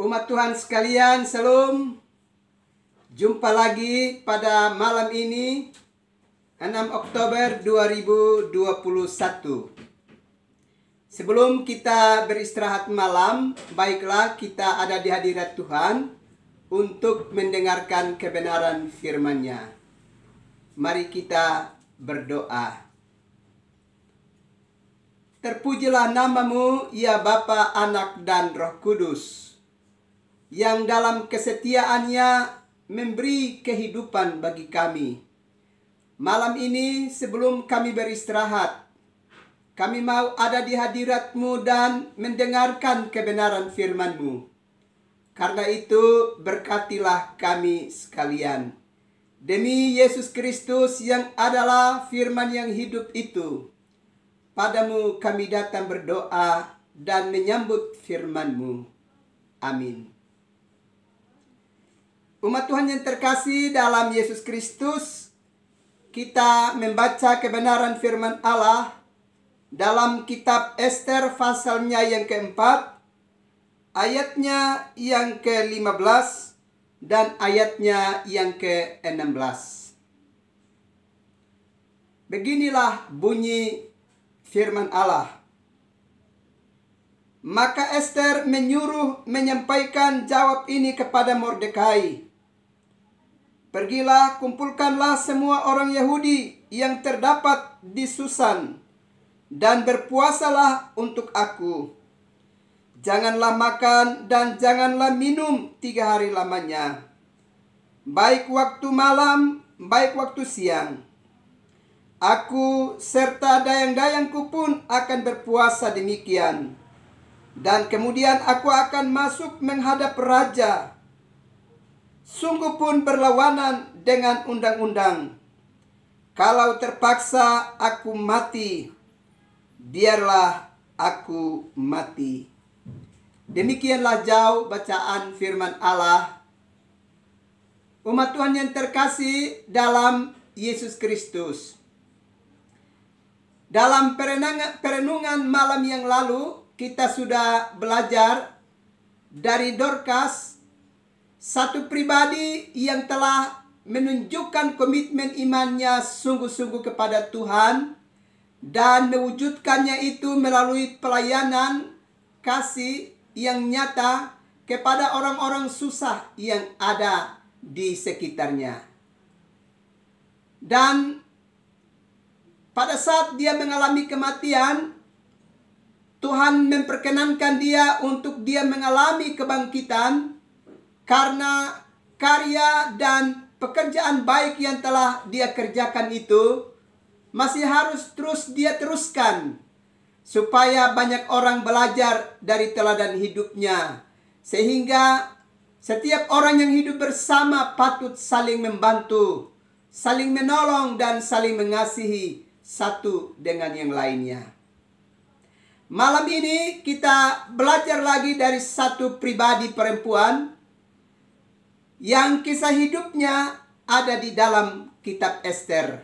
Umat Tuhan sekalian, Shalom. Jumpa lagi pada malam ini 6 Oktober 2021. Sebelum kita beristirahat malam, baiklah kita ada di hadirat Tuhan untuk mendengarkan kebenaran firman-Nya. Mari kita berdoa. Terpujilah namamu, ya Bapa, Anak, dan Roh Kudus, yang dalam kesetiaannya memberi kehidupan bagi kami. Malam ini sebelum kami beristirahat, kami mau ada di hadirat-Mu dan mendengarkan kebenaran firman-Mu. Karena itu berkatilah kami sekalian. Demi Yesus Kristus yang adalah firman yang hidup itu, Padamu kami datang berdoa dan menyambut firman-Mu. Amin. Umat Tuhan yang terkasih dalam Yesus Kristus, kita membaca kebenaran firman Allah dalam kitab Ester pasalnya yang keempat, ayatnya yang ke-15 dan ayatnya yang ke-16. Beginilah bunyi firman Allah. Maka Ester menyuruh menyampaikan jawab ini kepada Mordekai. Pergilah, kumpulkanlah semua orang Yahudi yang terdapat di Susan, dan berpuasalah untuk aku. Janganlah makan dan janganlah minum 3 hari lamanya, baik waktu malam, baik waktu siang. Aku serta dayang-dayangku pun akan berpuasa demikian. Dan kemudian aku akan masuk menghadap raja. Sungguh pun berlawanan dengan undang-undang. Kalau terpaksa aku mati, biarlah aku mati. Demikianlah jauh bacaan firman Allah. Umat Tuhan yang terkasih dalam Yesus Kristus. Dalam perenungan malam yang lalu, kita sudah belajar dari Dorcas, satu pribadi yang telah menunjukkan komitmen imannya sungguh-sungguh kepada Tuhan, dan mewujudkannya itu melalui pelayanan kasih yang nyata kepada orang-orang susah yang ada di sekitarnya. Dan pada saat dia mengalami kematian, Tuhan memperkenankan dia untuk dia mengalami kebangkitan karena karya dan pekerjaan baik yang telah dia kerjakan itu masih harus terus dia teruskan supaya banyak orang belajar dari teladan hidupnya, sehingga setiap orang yang hidup bersama patut saling membantu, saling menolong, dan saling mengasihi satu dengan yang lainnya. Malam ini kita belajar lagi dari satu pribadi perempuan yang kisah hidupnya ada di dalam kitab Ester.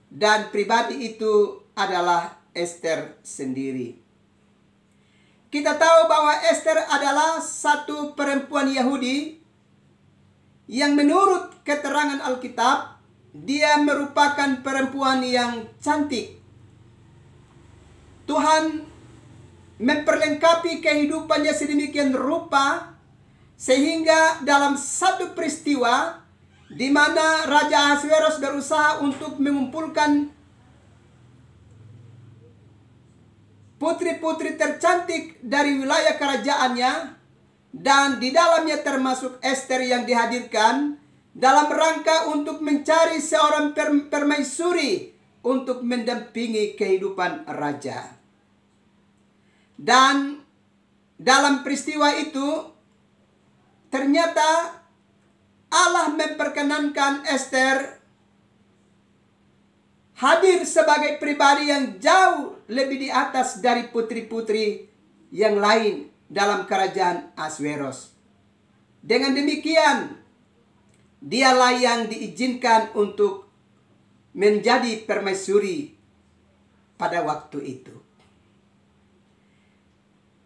Dan pribadi itu adalah Ester sendiri. Kita tahu bahwa Ester adalah satu perempuan Yahudi yang menurut keterangan Alkitab, dia merupakan perempuan yang cantik. Tuhan memperlengkapi kehidupannya sedemikian rupa sehingga dalam satu peristiwa di mana Raja Ahasveros berusaha untuk mengumpulkan putri-putri tercantik dari wilayah kerajaannya, dan di dalamnya termasuk Ester yang dihadirkan dalam rangka untuk mencari seorang permaisuri untuk mendampingi kehidupan raja. Dan dalam peristiwa itu ternyata Allah memperkenankan Ester hadir sebagai pribadi yang jauh lebih di atas dari putri-putri yang lain dalam kerajaan Ahasveros. Dengan demikian, dialah yang diizinkan untuk menjadi permaisuri pada waktu itu.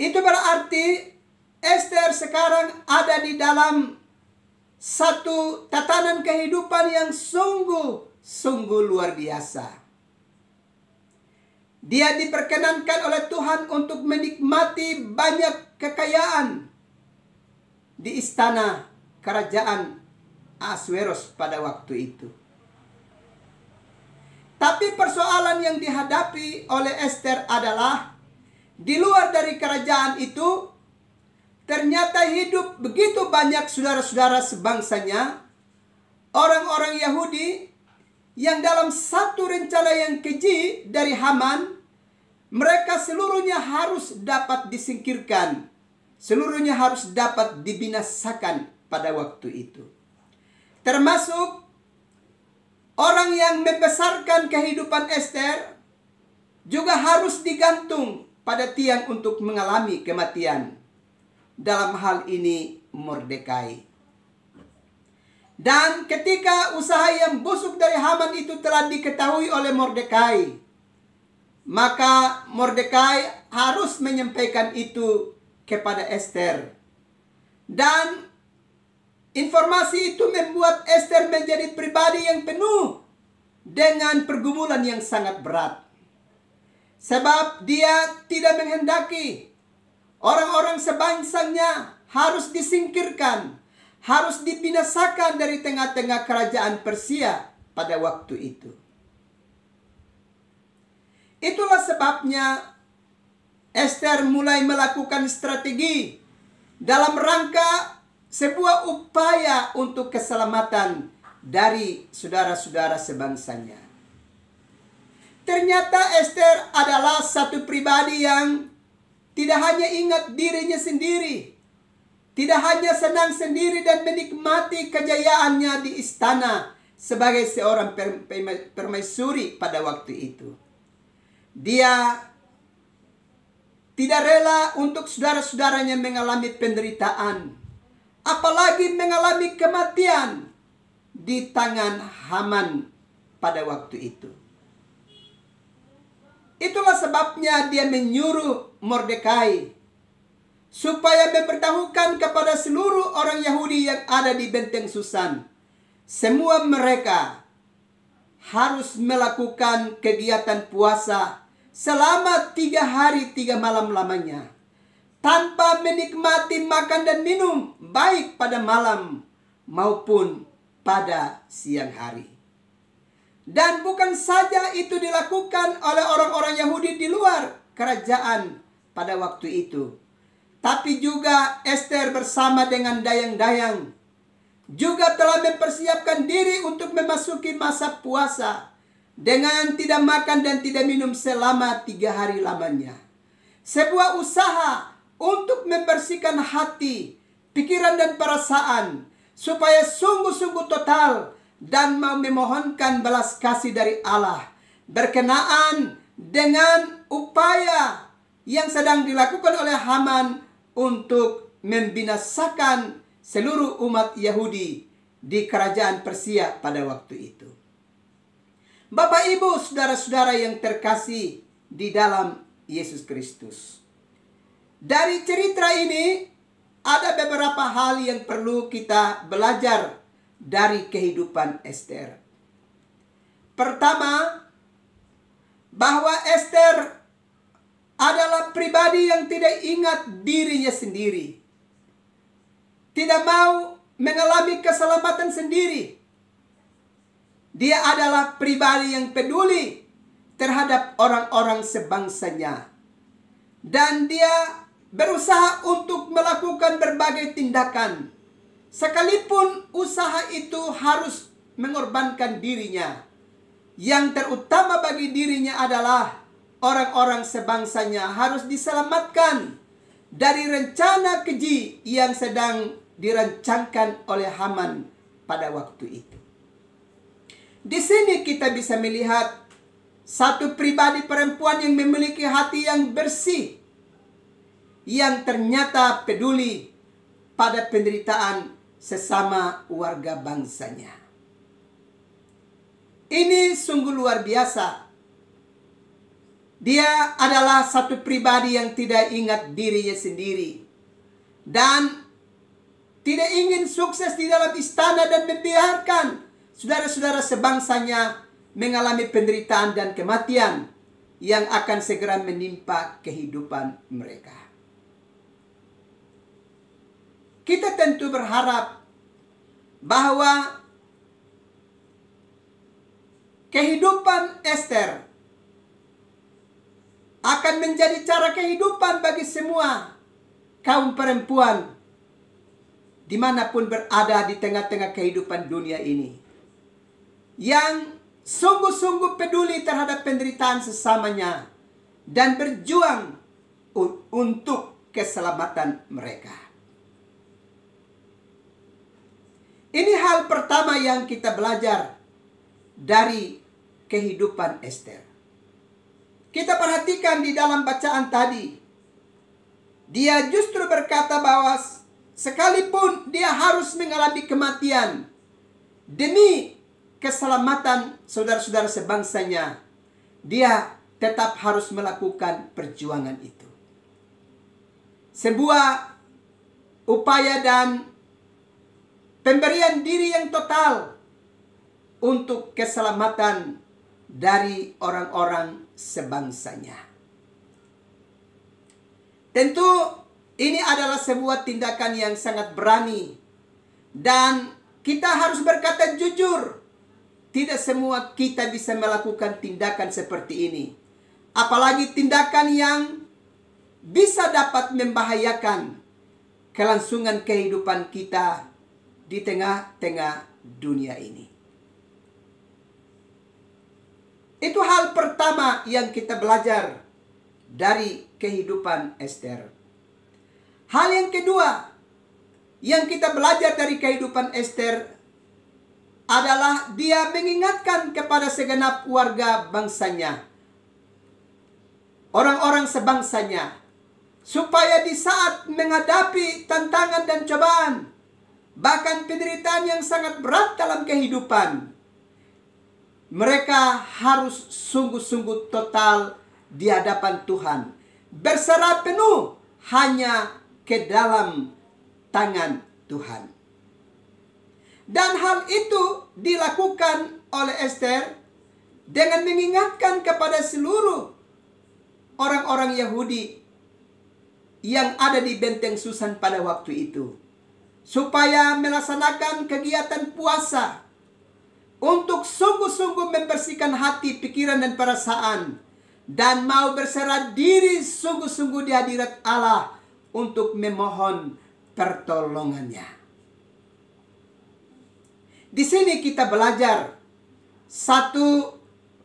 Itu berarti Ester Esther sekarang ada di dalam satu tatanan kehidupan yang sungguh luar biasa. Dia diperkenankan oleh Tuhan untuk menikmati banyak kekayaan di istana kerajaan Ahasuerus pada waktu itu. Tapi persoalan yang dihadapi oleh Esther adalah di luar dari kerajaan itu ternyata hidup begitu banyak saudara-saudara sebangsanya, orang-orang Yahudi yang dalam satu rencana yang keji dari Haman, mereka seluruhnya harus dapat disingkirkan, seluruhnya harus dapat dibinasakan pada waktu itu. Termasuk orang yang membesarkan kehidupan Esther juga harus digantung pada tiang untuk mengalami kematian. Dalam hal ini Mordekai. Dan ketika usaha yang busuk dari Haman itu telah diketahui oleh Mordekai, maka Mordekai harus menyampaikan itu kepada Esther. Dan informasi itu membuat Esther menjadi pribadi yang penuh dengan pergumulan yang sangat berat. Sebab dia tidak menghendaki orang-orang sebangsanya harus disingkirkan, harus dibinasakan dari tengah-tengah kerajaan Persia pada waktu itu. Itulah sebabnya Esther mulai melakukan strategi dalam rangka sebuah upaya untuk keselamatan dari saudara-saudara sebangsanya. Ternyata Esther adalah satu pribadi yang tidak hanya ingat dirinya sendiri, tidak hanya senang sendiri dan menikmati kejayaannya di istana sebagai seorang permaisuri pada waktu itu. Dia tidak rela untuk saudara-saudaranya mengalami penderitaan, apalagi mengalami kematian di tangan Haman pada waktu itu. Itulah sebabnya dia menyuruh Mordekai supaya memberitahukan kepada seluruh orang Yahudi yang ada di benteng Susan. Semua mereka harus melakukan kegiatan puasa selama 3 hari 3 malam lamanya, tanpa menikmati makan dan minum, baik pada malam maupun pada siang hari. Dan bukan saja itu dilakukan oleh orang-orang Yahudi di luar kerajaan pada waktu itu, tapi juga Esther bersama dengan dayang-dayang juga telah mempersiapkan diri untuk memasuki masa puasa dengan tidak makan dan tidak minum selama 3 hari lamanya. Sebuah usaha untuk membersihkan hati, pikiran dan perasaan supaya sungguh-sungguh total dan mau memohonkan belas kasih dari Allah berkenaan dengan upaya yang sedang dilakukan oleh Haman untuk membinasakan seluruh umat Yahudi di kerajaan Persia pada waktu itu. Bapak, Ibu, saudara-saudara yang terkasih di dalam Yesus Kristus, dari cerita ini ada beberapa hal yang perlu kita belajar dari kehidupan Esther. Pertama, bahwa Esther adalah pribadi yang tidak ingat dirinya sendiri, tidak mau mengalami keselamatan sendiri. Dia adalah pribadi yang peduli terhadap orang-orang sebangsanya, dan dia berusaha untuk melakukan berbagai tindakan, sekalipun usaha itu harus mengorbankan dirinya. Yang terutama bagi dirinya adalah orang-orang sebangsanya harus diselamatkan dari rencana keji yang sedang dirancangkan oleh Haman pada waktu itu. Di sini kita bisa melihat satu pribadi perempuan yang memiliki hati yang bersih, yang ternyata peduli pada penderitaan sesama warga bangsanya. Ini sungguh luar biasa. Dia adalah satu pribadi yang tidak ingat dirinya sendiri, dan tidak ingin sukses di dalam istana dan membiarkan saudara-saudara sebangsanya mengalami penderitaan dan kematian yang akan segera menimpa kehidupan mereka. Kita tentu berharap bahwa kehidupan Ester akan menjadi cara kehidupan bagi semua kaum perempuan dimanapun berada di tengah-tengah kehidupan dunia ini, yang sungguh-sungguh peduli terhadap penderitaan sesamanya dan berjuang untuk keselamatan mereka. Ini hal pertama yang kita belajar dari kehidupan Ester. Kita perhatikan di dalam bacaan tadi, dia justru berkata bahwa sekalipun dia harus mengalami kematian demi keselamatan saudara-saudara sebangsanya, dia tetap harus melakukan perjuangan itu. Sebuah upaya dan pemberian diri yang total untuk keselamatan dari orang-orang sebangsanya. Tentu ini adalah sebuah tindakan yang sangat berani, dan kita harus berkata jujur, tidak semua kita bisa melakukan tindakan seperti ini. Apalagi tindakan yang bisa dapat membahayakan kelangsungan kehidupan kita di tengah-tengah dunia ini. Itu hal pertama yang kita belajar dari kehidupan Ester. Hal yang kedua yang kita belajar dari kehidupan Ester adalah dia mengingatkan kepada segenap warga bangsanya, orang-orang sebangsanya, supaya di saat menghadapi tantangan dan cobaan, bahkan penderitaan yang sangat berat dalam kehidupan, mereka harus sungguh-sungguh total di hadapan Tuhan, berserah penuh hanya ke dalam tangan Tuhan. Dan hal itu dilakukan oleh Ester dengan mengingatkan kepada seluruh orang-orang Yahudi yang ada di benteng Susan pada waktu itu, supaya melaksanakan kegiatan puasa untuk sungguh-sungguh membersihkan hati, pikiran, dan perasaan, dan mau berserah diri sungguh-sungguh di hadirat Allah untuk memohon pertolongannya. Di sini kita belajar satu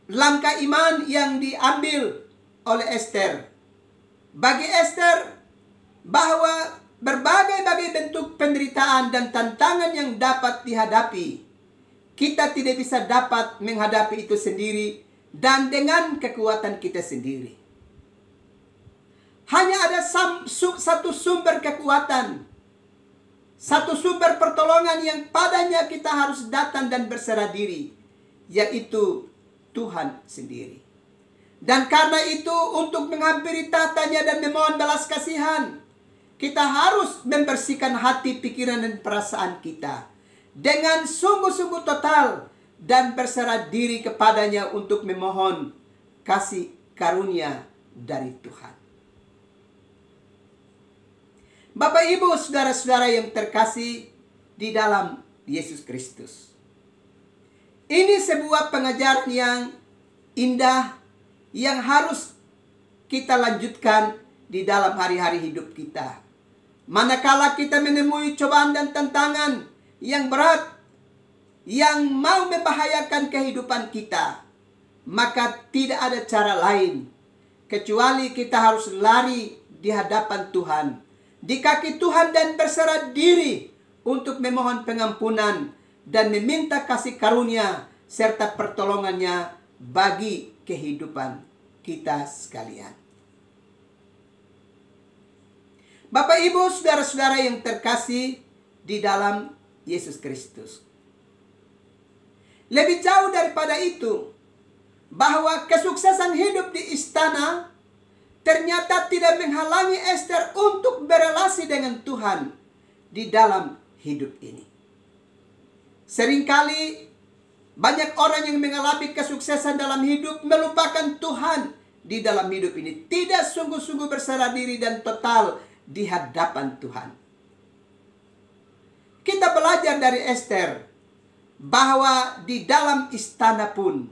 langkah iman yang diambil oleh Ester. Bagi Ester, bahwa berbagai bentuk penderitaan dan tantangan yang dapat dihadapi, kita tidak bisa dapat menghadapi itu sendiri dan dengan kekuatan kita sendiri. Hanya ada satu sumber kekuatan, satu sumber pertolongan yang padanya kita harus datang dan berserah diri, yaitu Tuhan sendiri. Dan karena itu, untuk menghampiri tahtanya dan memohon belas kasihan, kita harus membersihkan hati, pikiran, dan perasaan kita dengan sungguh-sungguh total dan berserah diri kepadanya untuk memohon kasih karunia dari Tuhan. Bapak, Ibu, saudara-saudara yang terkasih di dalam Yesus Kristus, ini sebuah pengajaran yang indah yang harus kita lanjutkan di dalam hari-hari hidup kita. Manakala kita menemui cobaan dan tantangan yang berat, yang mau membahayakan kehidupan kita, maka tidak ada cara lain kecuali kita harus lari di hadapan Tuhan, di kaki Tuhan, dan berserah diri untuk memohon pengampunan dan meminta kasih karunia serta pertolongannya bagi kehidupan kita sekalian. Bapak, Ibu, saudara-saudara yang terkasih di dalam Yesus Kristus, lebih jauh daripada itu, bahwa kesuksesan hidup di istana ternyata tidak menghalangi Ester untuk berelasi dengan Tuhan di dalam hidup ini. Seringkali banyak orang yang mengalami kesuksesan dalam hidup melupakan Tuhan di dalam hidup ini. Tidak sungguh-sungguh berserah diri dan total di hadapan Tuhan. Kita belajar dari Ester bahwa di dalam istana pun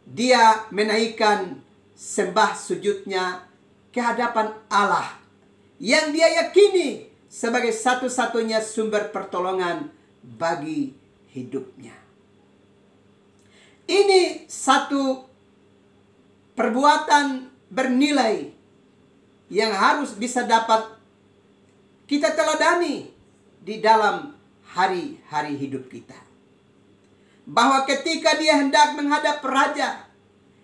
dia menaikkan sembah sujudnya ke hadapan Allah yang dia yakini sebagai satu-satunya sumber pertolongan bagi hidupnya. Ini satu perbuatan bernilai yang harus bisa dapat kita teladani di dalam hari-hari hidup kita. Bahwa ketika dia hendak menghadap raja,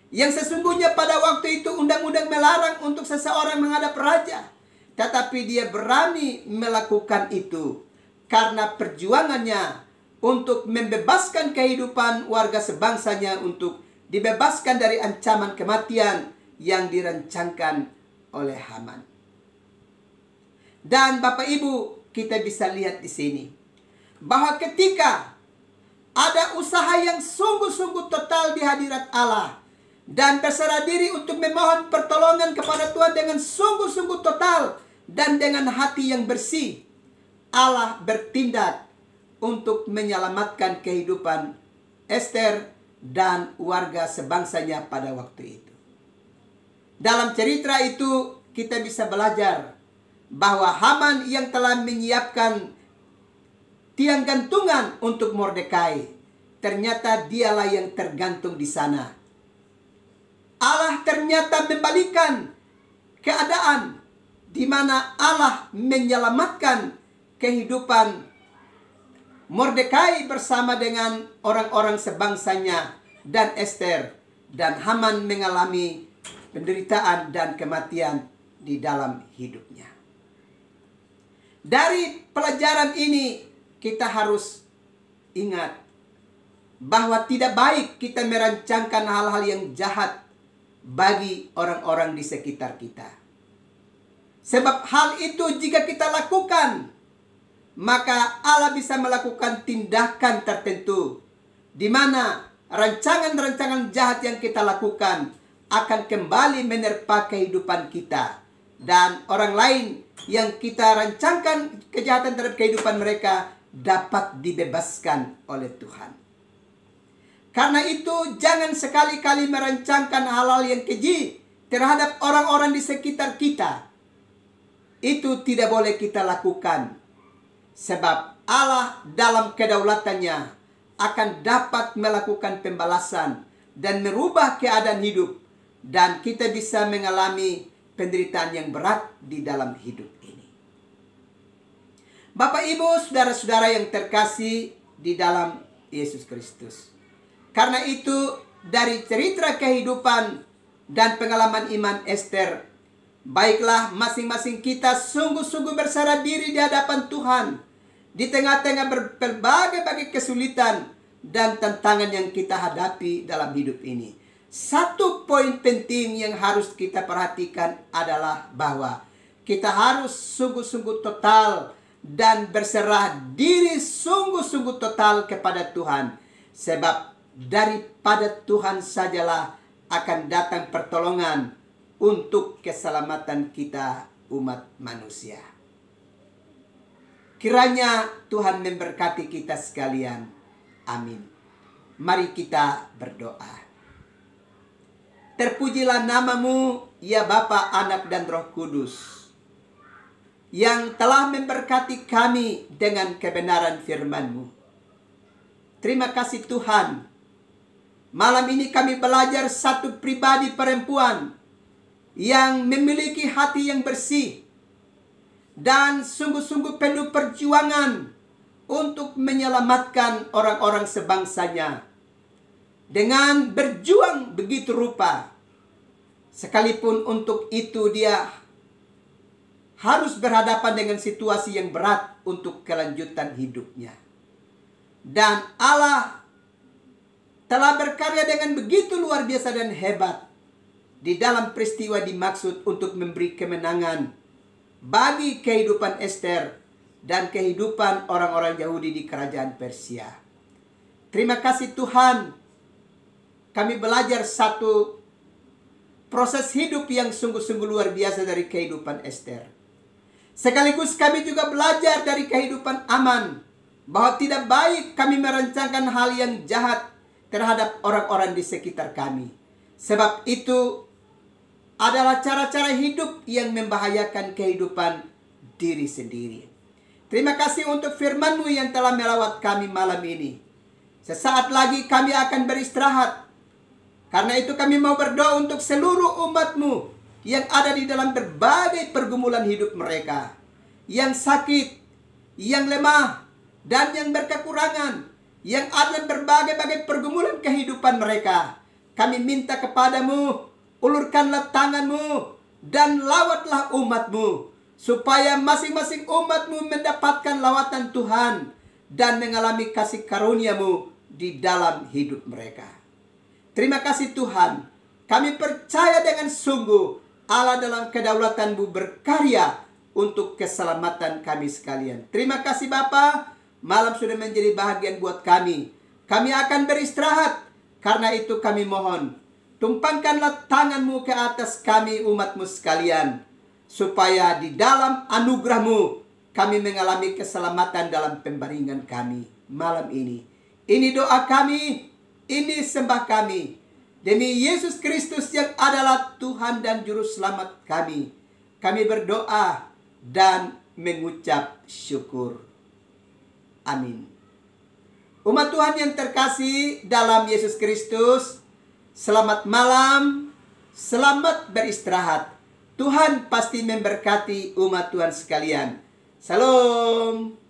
yang sesungguhnya pada waktu itu undang-undang melarang untuk seseorang menghadap raja, tetapi dia berani melakukan itu karena perjuangannya untuk membebaskan kehidupan warga sebangsanya, untuk dibebaskan dari ancaman kematian yang dirancangkan oleh Haman. Dan Bapak Ibu, kita bisa lihat di sini bahwa ketika ada usaha yang sungguh-sungguh total di hadirat Allah dan berserah diri untuk memohon pertolongan kepada Tuhan dengan sungguh-sungguh total dan dengan hati yang bersih, Allah bertindak untuk menyelamatkan kehidupan Ester dan warga sebangsanya pada waktu itu. Dalam cerita itu kita bisa belajar bahwa Haman yang telah menyiapkan tiang gantungan untuk Mordekai, ternyata dialah yang tergantung di sana. Allah ternyata membalikan keadaan di mana Allah menyelamatkan kehidupan Mordekai bersama dengan orang-orang sebangsanya dan Ester, dan Haman mengalami penderitaan dan kematian di dalam hidupnya. Dari pelajaran ini kita harus ingat bahwa tidak baik kita merancangkan hal-hal yang jahat bagi orang-orang di sekitar kita. Sebab hal itu jika kita lakukan, maka Allah bisa melakukan tindakan tertentu di mana rancangan-rancangan jahat yang kita lakukan akan kembali menerpa kehidupan kita, dan orang lain yang kita rancangkan kejahatan terhadap kehidupan mereka dapat dibebaskan oleh Tuhan. Karena itu jangan sekali-kali merancangkan hal-hal yang keji terhadap orang-orang di sekitar kita. Itu tidak boleh kita lakukan. Sebab Allah dalam kedaulatannya akan dapat melakukan pembalasan dan merubah keadaan hidup. Dan kita bisa mengalami penderitaan yang berat di dalam hidup ini. Bapak, Ibu, saudara-saudara yang terkasih di dalam Yesus Kristus. Karena itu dari cerita kehidupan dan pengalaman iman Ester, baiklah masing-masing kita sungguh-sungguh berserah diri di hadapan Tuhan. Di tengah-tengah berbagai kesulitan dan tantangan yang kita hadapi dalam hidup ini. Satu poin penting yang harus kita perhatikan adalah bahwa kita harus sungguh-sungguh total dan berserah diri sungguh-sungguh total kepada Tuhan. Sebab daripada Tuhan sajalah akan datang pertolongan untuk keselamatan kita umat manusia. Kiranya Tuhan memberkati kita sekalian. Amin. Mari kita berdoa. Terpujilah nama-Mu, ya Bapa, Anak, dan Roh Kudus, yang telah memberkati kami dengan kebenaran firman-Mu. Terima kasih Tuhan. Malam ini kami belajar satu pribadi perempuan yang memiliki hati yang bersih dan sungguh-sungguh penuh perjuangan untuk menyelamatkan orang-orang sebangsanya. Dengan berjuang begitu rupa, sekalipun untuk itu dia harus berhadapan dengan situasi yang berat untuk kelanjutan hidupnya. Dan Allah telah berkarya dengan begitu luar biasa dan hebat di dalam peristiwa dimaksud untuk memberi kemenangan bagi kehidupan Ester dan kehidupan orang-orang Yahudi di kerajaan Persia. Terima kasih Tuhan, kami belajar satu proses hidup yang sungguh-sungguh luar biasa dari kehidupan Ester. Sekaligus kami juga belajar dari kehidupan Aman, bahwa tidak baik kami merancangkan hal yang jahat terhadap orang-orang di sekitar kami. Sebab itu adalah cara-cara hidup yang membahayakan kehidupan diri sendiri. Terima kasih untuk firman-Mu yang telah melawat kami malam ini. Sesaat lagi kami akan beristirahat. Karena itu kami mau berdoa untuk seluruh umat-Mu yang ada di dalam berbagai pergumulan hidup mereka. Yang sakit, yang lemah, dan yang berkekurangan. Yang ada berbagai-bagai pergumulan kehidupan mereka. Kami minta kepadamu, ulurkanlah tangan-Mu dan lawatlah umat-Mu, supaya masing-masing umat-Mu mendapatkan lawatan Tuhan dan mengalami kasih karunia-Mu di dalam hidup mereka. Terima kasih Tuhan, kami percaya dengan sungguh Allah dalam kedaulatan-Mu berkarya untuk keselamatan kami sekalian. Terima kasih Bapa, malam sudah menjadi bahagian buat kami. Kami akan beristirahat, karena itu kami mohon, tumpangkanlah tangan-Mu ke atas kami umat-Mu sekalian, supaya di dalam anugerah-Mu kami mengalami keselamatan dalam pembaringan kami malam ini. Ini doa kami, ini sembah kami, demi Yesus Kristus yang adalah Tuhan dan Juru Selamat kami. Kami berdoa dan mengucap syukur. Amin. Umat Tuhan yang terkasih dalam Yesus Kristus, selamat malam, selamat beristirahat. Tuhan pasti memberkati umat Tuhan sekalian. Salam.